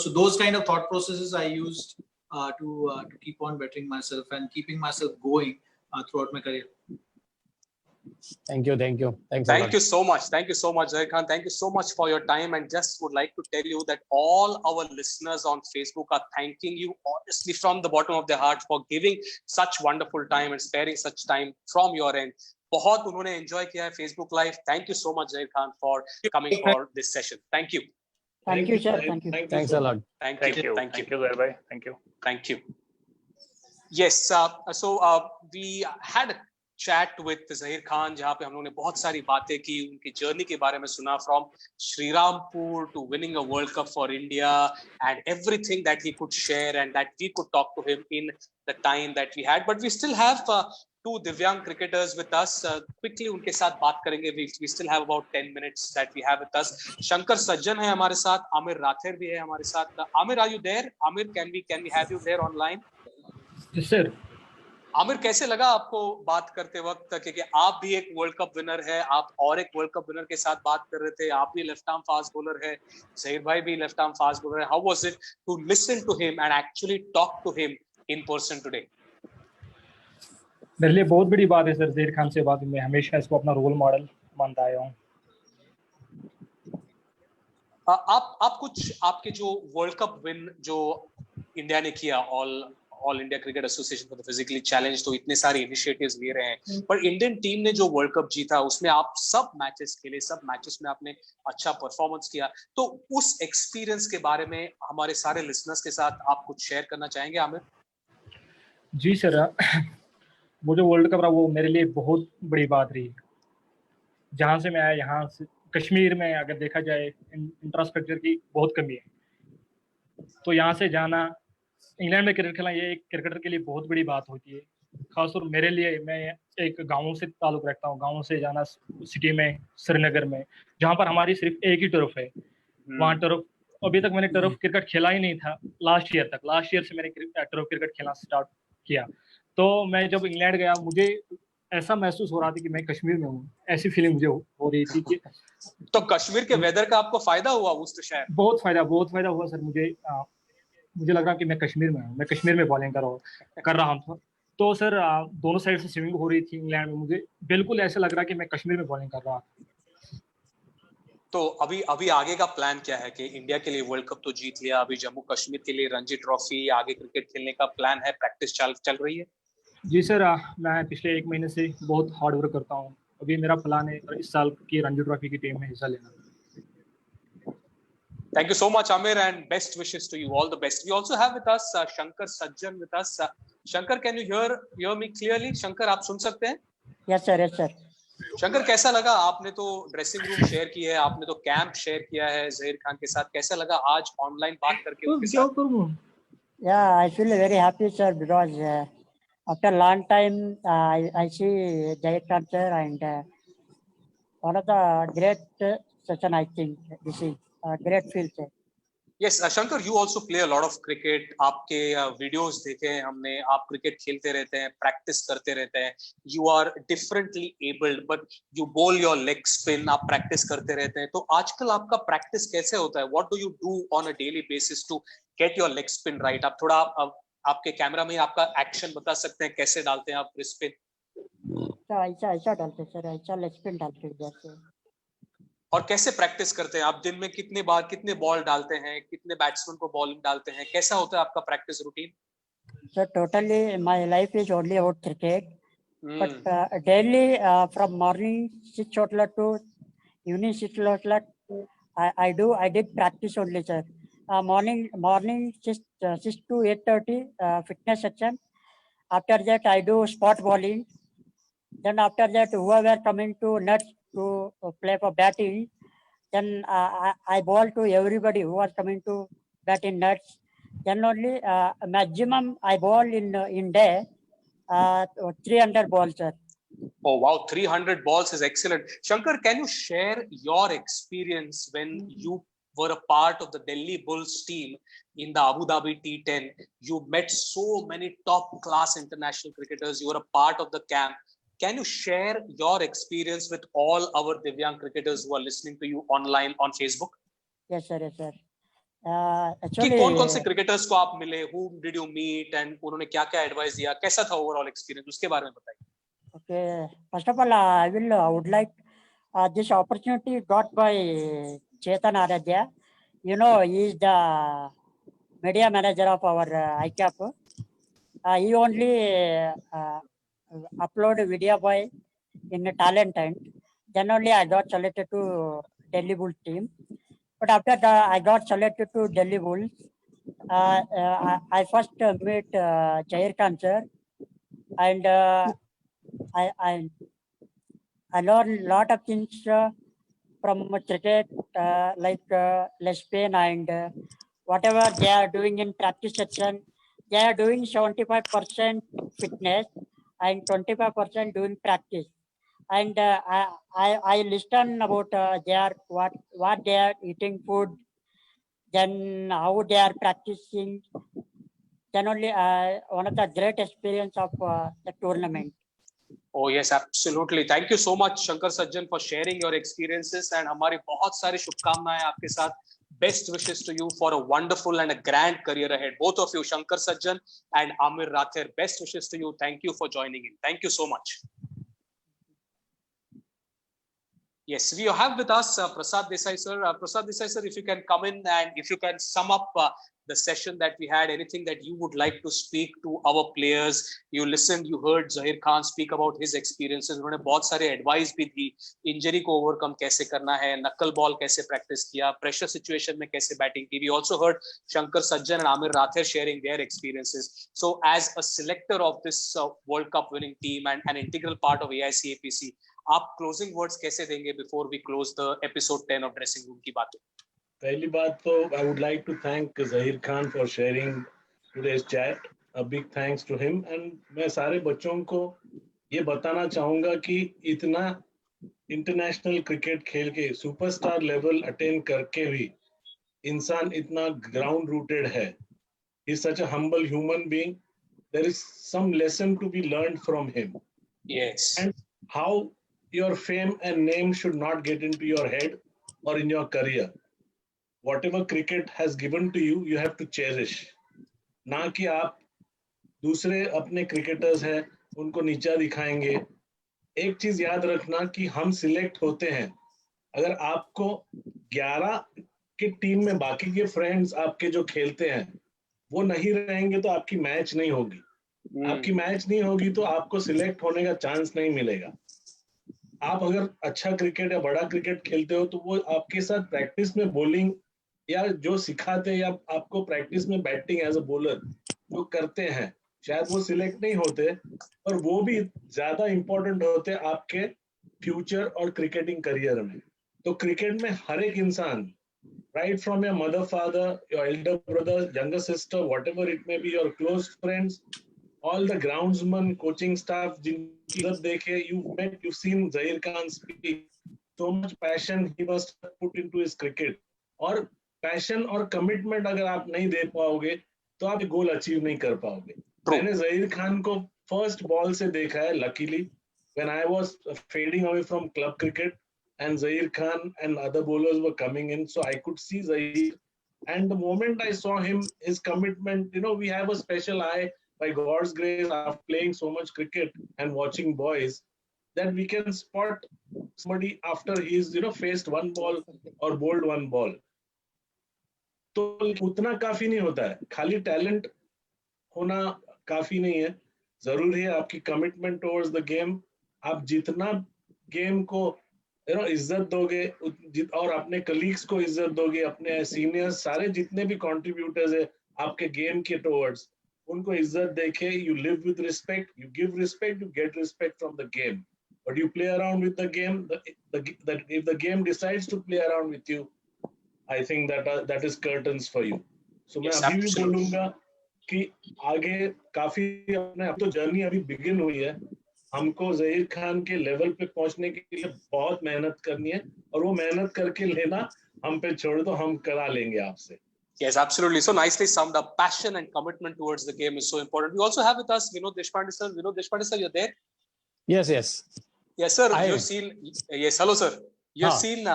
So those kind of thought processes I used to keep on bettering myself and keeping myself going throughout my career. Thank you. Thanks a Thank lot. you so much. Thank you so much, Zaheer Khan. Thank you so much for your time, and just would like to tell you that all our listeners on Facebook are thanking you honestly from the bottom of their heart for giving such wonderful time and sparing such time from your end. बहुत उन्होंने enjoy किया है Facebook Live. Thank you so much, Zaheer Khan, for coming for this session. Thank you. Thank you, sir. Thank you. Thanks a lot. Thank Thank you. you. Thank you. Thank you, Zaheer bhai. Thank you. Thank you. Yes. So we had a chat with Zaheer Khan, जहाँ पे हम लोगों ने बहुत सारी बातें की, उनकी जर्नी के बारे में सुना, from Srirampoor to winning a World Cup for India and everything that he could share and that we could talk to him in the time that we had. But we still have two Divyang cricketers with us. Quickly उनके साथ बात करेंगे. We still have about 10 minutes that we have with us. Shankar Sajjan है हमारे साथ, Amir Rathir भी है हमारे साथ. Amir, are you there? Amir, can we have you there online? Yes, sir. Aamir, कैसे लगा आपको बात करते वक्त, क्योंकि आप भी एक वर्ल्ड कप विनर है, आप और एक वर्ल्ड कप विनर के साथ बात कर रहे थे, आप भी लेफ्ट आर्म फास्ट बॉलर है, ज़हीर भाई भी लेफ्ट आर्म फास्ट बॉलर है. How was it to listen to him and actually talk to him in person today? मेरे लिए बहुत बड़ी बात है सर, ज़हीर खान से बात. मैं हमेशा इसको अपना रोल मॉडल मानता आया हूँ. आप कुछ आपके जो वर्ल्ड कप विन जो इंडिया ने किया, all India cricket association for the physically challenge, तो इतने सारे इनिशिएटिव्स ले रहे हैं, पर इंडियन टीम ने जो वर्ल्ड कप जीता उसमें आप सब मैचेस खेले, सब मैचेस में आपने अच्छा परफॉर्मेंस किया. तो उस एक्सपीरियंस के बारे में हमारे सारे लिसनर्स के साथ आप कुछ शेयर करना चाहेंगे आमिर? जी सर, वो जो वर्ल्ड कप रहा वो मेरे लिए बहुत बड़ी बात रही. जहाँ से मैं आया, यहाँ से कश्मीर में अगर देखा जाए इंफ्रास्ट्रक्चर की बहुत कमी है, तो यहाँ से जाना, इंग्लैंड में क्रिकेट खेलना, ये एक क्रिकेटर के लिए बहुत बड़ी बात होती है. खासतौर मेरे लिए, मैं एक गांव से ताल्लुक रखता हूँ. गांव से जाना सिटी में, श्रीनगर में, जहाँ पर हमारी सिर्फ एक ही टर्फ है, वहाँ टर्फ, अभी तक मैंने टर्फ क्रिकेट खेला ही नहीं था. लास्ट ईयर से मैंने टर्फ क्रिकेट खेलना स्टार्ट किया. तो मैं जब इंग्लैंड गया, मुझे ऐसा महसूस हो रहा था कि मैं कश्मीर में हूँ, ऐसी फीलिंग मुझे हो रही थी कि तो कश्मीर के वेदर का आपको फायदा हुआ उस शहर? बहुत फायदा हुआ सर. मुझे लग रहा कि मैं कश्मीर में हूँ, मैं कश्मीर में बॉलिंग कर रहा हूँ. तो सर दोनों साइड से स्विंग हो रही थी इंग्लैंड में, मुझे बिल्कुल ऐसा लग रहा कि मैं कश्मीर में बॉलिंग कर रहा हूँ. तो अभी आगे का प्लान क्या है कि इंडिया के लिए वर्ल्ड कप तो जीत लिया, अभी जम्मू कश्मीर के लिए रणजी ट्रॉफी, आगे क्रिकेट खेलने का प्लान है, प्रैक्टिस चल रही है? जी सर, मैं पिछले 1 महीने से बहुत हार्ड वर्क करता हूँ। अभी मेरा प्लान है इस साल की रणजी ट्रॉफी की टीम में हिस्सा लेना। Thank you so much, Amir, and best wishes to you. All the best. We also have with us Shankar Sajjan with us. Shankar, can you hear me clearly? Shankar, आप सुन सकते हैं? Yes, sir. Yes, sir. Shankar, कैसा लगा? आपने तो dressing room share किया है, आपने तो कैंप शेयर किया है जहीर खान के साथ, कैसा लगा आज ऑनलाइन बात करके उनके साथ? Yeah, I feel very happy, sir, because after a long time, I see Zaheer Khan, sir, and one of the great session, I think, this is great feel, sir. Yes, Shankar, you also play a lot of cricket. आपके videos देखे हैं हमने, आप cricket खेलते रहते हैं, practice करते रहते हैं. You are differently abled, but you bowl your leg spin. आप प्रैक्टिस करते रहते हैं. तो आजकल आपका प्रैक्टिस कैसे होता है? What do you do on a daily basis to get your leg spin right? आप थोड़ा आपके कैमरा में आपका एक्शन बता सकते हैं, कैसे डालते हैं आप स्पिन? तो ऐसा डालते सर, ऐसा लेग स्पिन डालते जैसे. और कैसे प्रैक्टिस करते हैं आप? दिन में कितने बार कितने बॉल डालते हैं, कितने बैट्समैन को बॉलिंग डालते हैं, कैसा होता है आपका practice routine? So totally, my life is only about cricket. But daily, from morning 6 o'clock to evening 6 o'clock, I did practice only, sir. Morning 6 to 8:30 fitness section. After that, I do spot bowling. Then after that, whoever coming to nets to play for batting, then I bowl to everybody who was coming to bat in nets. Then only maximum I bowl in day 300 balls, sir. Oh wow, 300 balls is excellent. Shankar, can you share your experience when you were a part of the Delhi Bulls team in the Abu Dhabi T10? You met so many top class international cricketers. You were a part of the camp. Can you share your experience with all our Divyang cricketers who are listening to you online on Facebook? Yes, sir. Yes, sir. कि Actually, कौन-कौन से cricketers को आप मिले, whom did you meet and उन्होंने क्या-क्या advice दिया, कैसा था ओवरऑल एक्सपीरियंस, उसके बारे में बताइए. okay. First of all, I would like this opportunity got by Chetan Aradhya. You know, he is the media manager of our ICAP. He only upload video by in a talent hunt. Then only I got selected to Delhi Bulls team. But after that, I got selected to Delhi Bulls. I first met Zaheer Khan, sir, and I learned a lot of things from cricket, like leg spin and whatever they are doing in practice section. They are doing 75% fitness and 25% doing practice. And I listen about what they are eating food, then how they are practicing. Then only one of the great experience of the tournament. Oh yes, absolutely. Thank you so much, Shankar Sajjan, for sharing your experiences. And हमारी बहुत सारी शुभकामनाएं आपके साथ. Best wishes to you for a wonderful and a grand career ahead. Both of you, Shankar Sajjan and Amir Rathir, best wishes to you. Thank you for joining in. Thank you so much. Yes, we have with us Prasad Desai, sir. Prasad Desai, sir, if you can come in and if you can sum up the session that we had, anything that you would like to speak to our players. You listened, you heard Zaheer Khan speak about his experiences. उन्होंने बहुत सारे advice भी दी, injury को overcome कैसे करना है, नकल ball कैसे प्रैक्टिस किया, प्रेशर सिचुएशन में कैसे बैटिंग की. We also heard Shankar Sajjan and Amir Rathir sharing their experiences. So as a selector of this World Cup winning team and an integral part of AICAPC, आप closing words कैसे देंगे before we close the episode 10 of dressing room की बातें? पहली बात तो I would like to thank Zaheer Khan for sharing today's chat. A big thanks to him. And मैं सारे बच्चों को ये बताना चाहूँगा कि इतना इंटरनेशनल क्रिकेट खेल के सुपरस्टार लेवल अटेन करके भी इंसान इतना ग्राउंड रूटेड है. He is such a humble human being. There is some lesson to be learned from him. Yes. And how your fame and name should not get into your head or in your career. Whatever cricket has given to you, you have to cherish. ना कि आप दूसरे अपने cricketers हैं उनको नीचा दिखाएंगे. एक चीज याद रखना कि हम सिलेक्ट होते हैं अगर आपको 11 की टीम में बाकी के फ्रेंड्स आपके जो खेलते हैं वो नहीं रहेंगे तो आपकी मैच नहीं होगी। आपकी मैच नहीं होगी तो आपको सिलेक्ट होने का चांस नहीं मिलेगा। आप अगर अच्छा क्रिकेट या बड़ा क्रिकेट खेलते हो तो वो आपके साथ प्रैक्टिस में बॉलिंग या जो सिखाते हैं या आपको प्रैक्टिस में बैटिंग एज अ बॉलर जो करते हैं, शायद वो सिलेक्ट नहीं होते, पर वो भी ज्यादा इंपॉर्टेंट होते हैं आपके फ्यूचर और क्रिकेटिंग करियर में। तो क्रिकेट में हर एक इंसान, right from your mother, father, your elder brother, younger sister, whatever it may be, your close friends, all the groundsmen, coaching staff, जिनकी इज्जत देखे, you've seen Zaheer Khan speak, so much passion he must have put into his cricket. और passion और commitment अगर आप नहीं दे पाओगे तो आप गोल अचीव नहीं कर पाओगे। मैंने जहीर खान को फर्स्ट बॉल से देखा है, luckily when I was fading away from club cricket and Zaheer Khan and other bowlers were coming in, so I could see Zaheer. And the moment I saw him, his commitment, we have a special eye by God's grace after playing so much cricket and watching boys that we can spot somebody after he's, faced one ball or bowled one ball. तो उतना काफी नहीं होता है, खाली talent होना काफी नहीं है, जरूरी है आपकी कमिटमेंट टुवर्ड्स द गेम। आप जितना गेम को इज्जत दोगे और अपने कलीग्स को इज्जत दोगे, अपने सीनियर्स, सारे जितने भी कंट्रीब्यूटर्स है आपके गेम के टुवर्ड्स, उनको इज्जत देके, you live with respect, you give respect, you get respect from the game, but you play around with the game. If the game decides to play around with you, I think that is curtains for you. So मैं अभी भी बोलूंगा कि आगे काफी अपने, अब तो जर्नी अभी बिगिन हुई है, हमको ज़हीर खान के लेवल पे पहुंचने के लिए बहुत मेहनत करनी है, और वो मेहनत करके लेना हम पे छोड़ दो, हम करा लेंगे आपसे। Yes, absolutely. So nicely summed up. Passion and commitment towards the game is so important. We also have with us Vinod Deshpande sir. Vinod Deshpande sir, you're there? Yes. Yes, sir. You've seen. Yes, hello, sir. You've seen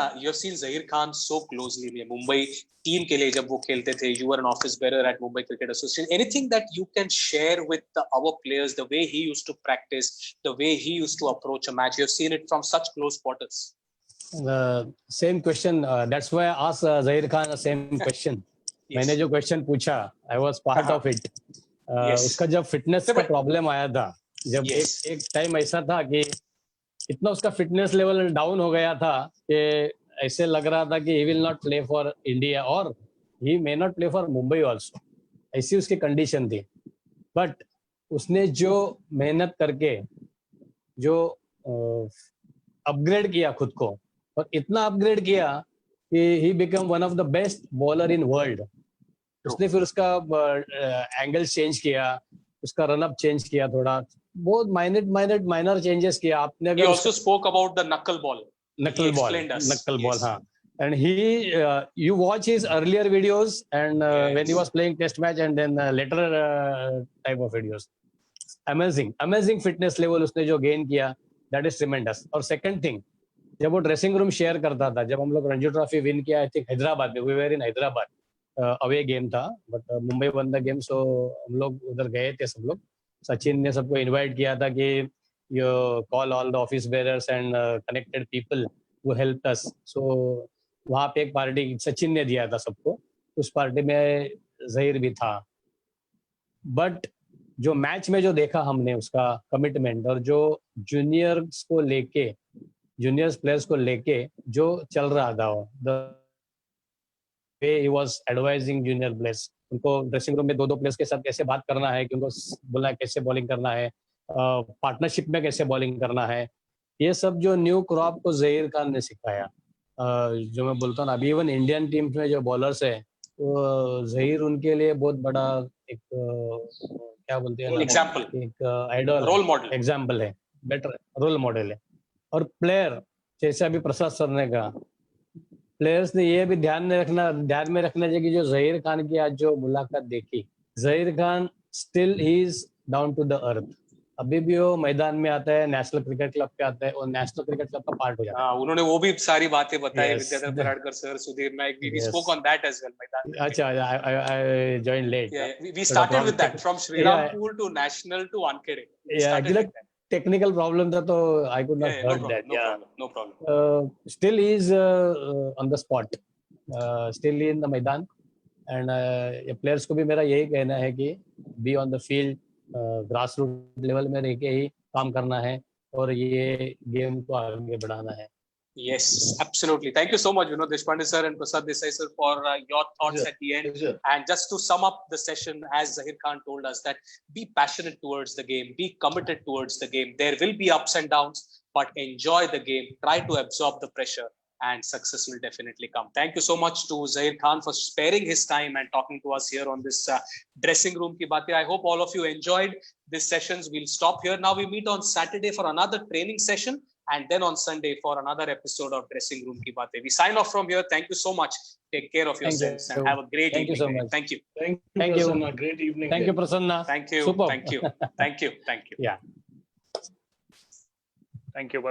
Zaheer Khan so closely. Mumbai team के लिए जब वो खेलते थे, you were an office bearer at Mumbai Cricket Association. Anything that you can share with our players, the way he used to practice, the way he used to approach a match? You've seen it from such close quarters. Same question. That's why I asked Zaheer Khan the same question. Yes. मैंने जो question पूछा, I was part of it. उसका जब fitness का problem आया था, जब एक टाइम ऐसा था कि इतना उसका फिटनेस लेवल डाउन हो गया था कि ऐसे लग रहा था कि he will not play for India और he may not play for Mumbai also. ऐसी उसकी कंडीशन थी। बट उसने जो मेहनत करके जो अपग्रेड किया खुद को, और इतना अपग्रेड किया कि he became one of the best bowler in world. उसने फिर उसका एंगल चेंज किया, उसका रन अप चेंज किया, थोड़ा बहुत माइनर चेंजेस किया आपने। He also spoke about the knuckle ball. हाँ। And you watch his earlier videos and when he was playing test match and then later type of videos. Amazing fitness level उसने जो gain किया, that is tremendous. और second thing, जब वो dressing room share करता था, जब हम लोग रणजी ट्रॉफी विन किया, आई थिंक हैदराबाद में, we were in Hyderabad, away game था, but Mumbai won the game, so हम लोग उधर गए थे सब लोग। सचिन ने सबको इनवाइट किया था कि you call all the office bearers and connected people who helped us. So वहाँ पे एक पार्टी सचिन ने दिया था सबको, उस पार्टी में ज़हीर भी था। बट जो मैच में जो देखा हमने उसका कमिटमेंट, और जो जूनियर्स प्लेयर्स को लेके जो चल रहा था, the way he was advising junior players, उनको ड्रेसिंग रूम में दो प्लेयर्स के साथ कैसे बात करना है, कि उनको बोलना है कैसे बॉलिंग करना है, पार्टनरशिप में कैसे बॉलिंग करना है, ये सब जो न्यू क्रॉप को ज़हीर खान ने सिखाया। जो मैं बोलता हूँ ना, अभी इवन इंडियन टीम में जो बॉलर्स है, तो ज़हीर उनके लिए बहुत बड़ा एक क्या बोलते हैं, एक आइडल, रोल मॉडल, एग्जाम्पल है, बेटर रोल मॉडल है। और प्लेयर, जैसे अभी प्रसाद सर ने कहा, प्लेयर्स ने ये भी ध्यान में रखना चाहिए कि जो ज़हीर खान की आज जो मुलाकात देखी, Zaheer Khan still he is down to the earth. अभी भी वो मैदान में आता है, नेशनल क्रिकेट क्लब पे आता है और नेशनल क्रिकेट क्लब का पार्ट हो जाता है। उन्होंने वो भी सारी बातें बताई, Vidyadhar Paradkar sir, Sudhir Naik, we spoke on that as well मैदान में। अच्छा, I joined late. We started with that from Sri Rampur to national to Wankhede. technical problem था तो I could not no heard problem, that. no Yeah. problem, no problem. Still he is on the spot. Still in the मैदान. And players को भी मेरा यही कहना है कि be on the field, grassroots level में रह के ही काम करना है और ये गेम को आगे बढ़ाना है. Yes, absolutely. Thank you so much, Vinod Deshpande sir and Prasad Desai sir, for your thoughts Pleasure. at the end. Pleasure. And just to sum up the session, as Zaheer Khan told us, that be passionate towards the game, be committed towards the game. There will be ups and downs, but enjoy the game. Try to absorb the pressure, and success will definitely come. Thank you so much to Zaheer Khan for sparing his time and talking to us here on this dressing room ki baatein. I hope all of you enjoyed these sessions. We'll stop here. Now we meet on Saturday for another training session, and then on Sunday for another episode of Dressing Room Ki Baatein. We sign off from here. Thank you so much. Take care of yourselves and have a great Thank you evening. so much. Thank you. Thank you, Thank you. Prasanna. Great evening. Thank you, Prasanna. Thank you. Superb. Thank you. Thank you. Thank you. Yeah. Thank you. Bye.